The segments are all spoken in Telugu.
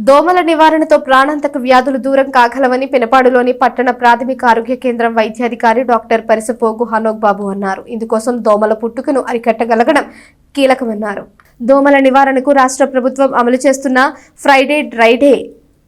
దోమల నివారణతో ప్రాణాంతక వ్యాధులు దూరం కాగలవని పెనపాడులోని పట్టణ ప్రాథమిక ఆరోగ్య కేంద్రం వైద్యాధికారి డాక్టర్ పరిసపోగు హనోక్ బాబు అన్నారు. ఇందుకోసం దోమల పుట్టుకను అరికట్టగలగడం కీలకమన్నారు. దోమల నివారణకు రాష్ట్ర ప్రభుత్వం అమలు చేస్తున్న ఫ్రైడే డ్రై డే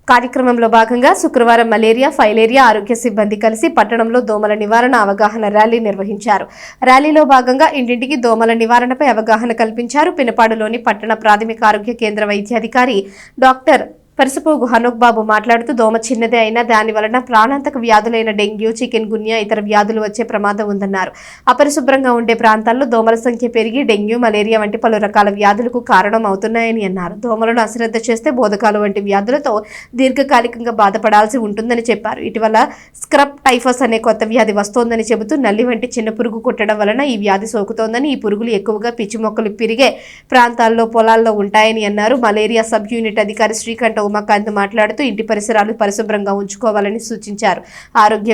కార్యక్రమంలో భాగంగా శుక్రవారం మలేరియా, ఫైలేరియా ఆరోగ్య సిబ్బంది కలిసి పట్టణంలో దోమల నివారణ అవగాహన ర్యాలీ నిర్వహించారు. ర్యాలీలో భాగంగా ఇంటింటికి దోమల నివారణపై అవగాహన కల్పించారు. పినపాడులోని పట్టణ ప్రాథమిక ఆరోగ్య కేంద్ర వైద్యాధికారి డాక్టర్ పరిసపోగు హనోక్ బాబు మాట్లాడుతూ దోమ చిన్నదే అయినా దాని వలన ప్రాణాంతక వ్యాధులైన డెంగ్యూ, చికెన్ గున్యా ఇతర వ్యాధులు వచ్చే ప్రమాదం ఉందన్నారు. అపరిశుభ్రంగా ఉండే ప్రాంతాల్లో దోమల సంఖ్య పెరిగి డెంగ్యూ, మలేరియా వంటి పలు రకాల వ్యాధులకు కారణం అవుతున్నాయని అన్నారు. దోమలను అశ్రద్ధ చేస్తే బోధకాలు వంటి వ్యాధులతో దీర్ఘకాలికంగా బాధపడాల్సి ఉంటుందని చెప్పారు. ఇటీవల స్క్రబ్ టైఫస్ అనే కొత్త వ్యాధి వస్తోందని చెబుతూ నల్లి వంటి చిన్న పురుగు కుట్టడం వలన ఈ వ్యాధి సోకుతోందని, ఈ పురుగులు ఎక్కువగా పిచ్చి మొక్కలు పెరిగే ప్రాంతాల్లో పొలాల్లో ఉంటాయని అన్నారు. మలేరియా సబ్ యూనిట్ అధికారి శ్రీకంఠ ఉమాకాంత్ మాట్లాడుతూ ఇంటి పరిసరాలు పరిశుభ్రంగా ఉంచుకోవాలని సూచించారు. ఆరోగ్య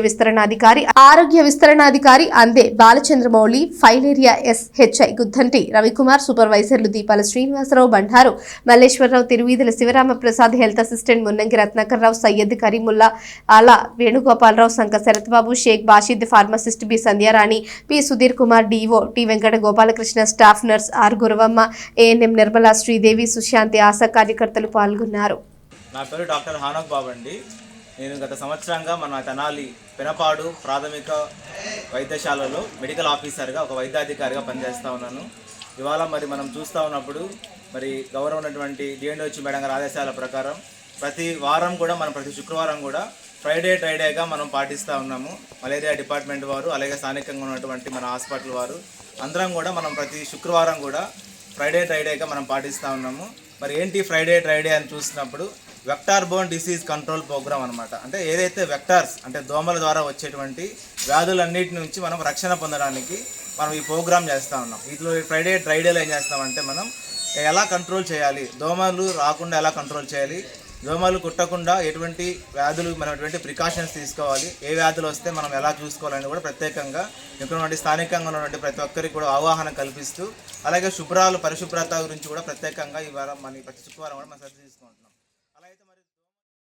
విస్తరణాధికారి అందే బాలచంద్రమౌళి, ఫైలేరియా ఎస్హెచ్ఐ గుద్దంటి రవికుమార్, సూపర్వైజర్లు Deepala Srinivasarao, Bandaru Malleswararao, Thiruveedhula Sivarama Prasad, health assistant Munnangi Ratnakar Rao, Syed Karimulla, Ala Venugopalarao, Sanka Sarathbabu, Shaik Bashid, pharmacist B Sandhyarani, P Sudheer Kumar, DO T Venkata Gopalakrishna, staff nurse R Guravamma, ANM Nirmala, Sridevi, Sushanti, ASHA కార్యకర్తలు పాల్గొన్నారు. నా పేరు డాక్టర్ హనోక్ బాబు అండి. నేను గత సంవత్సరంగా మన తెనాలి పెనపాడు ప్రాథమిక వైద్యశాలలో మెడికల్ ఆఫీసర్గా ఒక వైద్యాధికారిగా పనిచేస్తూ ఉన్నాను. ఇవాళ మనం చూస్తూ ఉన్నప్పుడు గౌరవం ఉన్నటువంటి డిఎండ్ఓహెచ్ మేడం గారి ఆదేశాల ప్రకారం ప్రతి వారం కూడా ప్రతి శుక్రవారం కూడా ఫ్రైడే డ్రై డేగా మనం పాటిస్తూ ఉన్నాము. మలేరియా డిపార్ట్మెంట్ వారు, అలాగే స్థానికంగా ఉన్నటువంటి మన హాస్పిటల్ వారు అందరం కూడా ప్రతి శుక్రవారం కూడా ఫ్రైడే డ్రై డేగా పాటిస్తూ ఉన్నాము. ఏంటి ఫ్రైడే డ్రై డే అని చూసినప్పుడు vector borne disease control programme అనమాట. అంటే ఏదైతే వెక్టార్స్ అంటే దోమల ద్వారా వచ్చేటువంటి వ్యాధులన్నిటి నుంచి మనం రక్షణ పొందడానికి ఈ ప్రోగ్రామ్ చేస్తూ ఉన్నాం. వీటిలో ఫ్రైడే డ్రై డేలో ఏం చేస్తామంటే ఎలా కంట్రోల్ చేయాలి, దోమలు రాకుండా ఎలా కంట్రోల్ చేయాలి, దోమలు కుట్టకుండా ఎటువంటి వ్యాధులు ఎటువంటి ప్రికాషన్స్ తీసుకోవాలి, ఏ వ్యాధులు వస్తే మనం ఎలా చూసుకోవాలని కూడా ప్రత్యేకంగా ఇక్కడ స్థానికంగా ఉన్నటువంటి ప్రతి ఒక్కరికి కూడా అవగాహన కల్పిస్తూ, అలాగే పరిశుభ్రత గురించి కూడా ప్రత్యేకంగా ఈ వారం ప్రతి శుక్రవారం కూడా శ్రద్ధ తీసుకుంటున్నాం.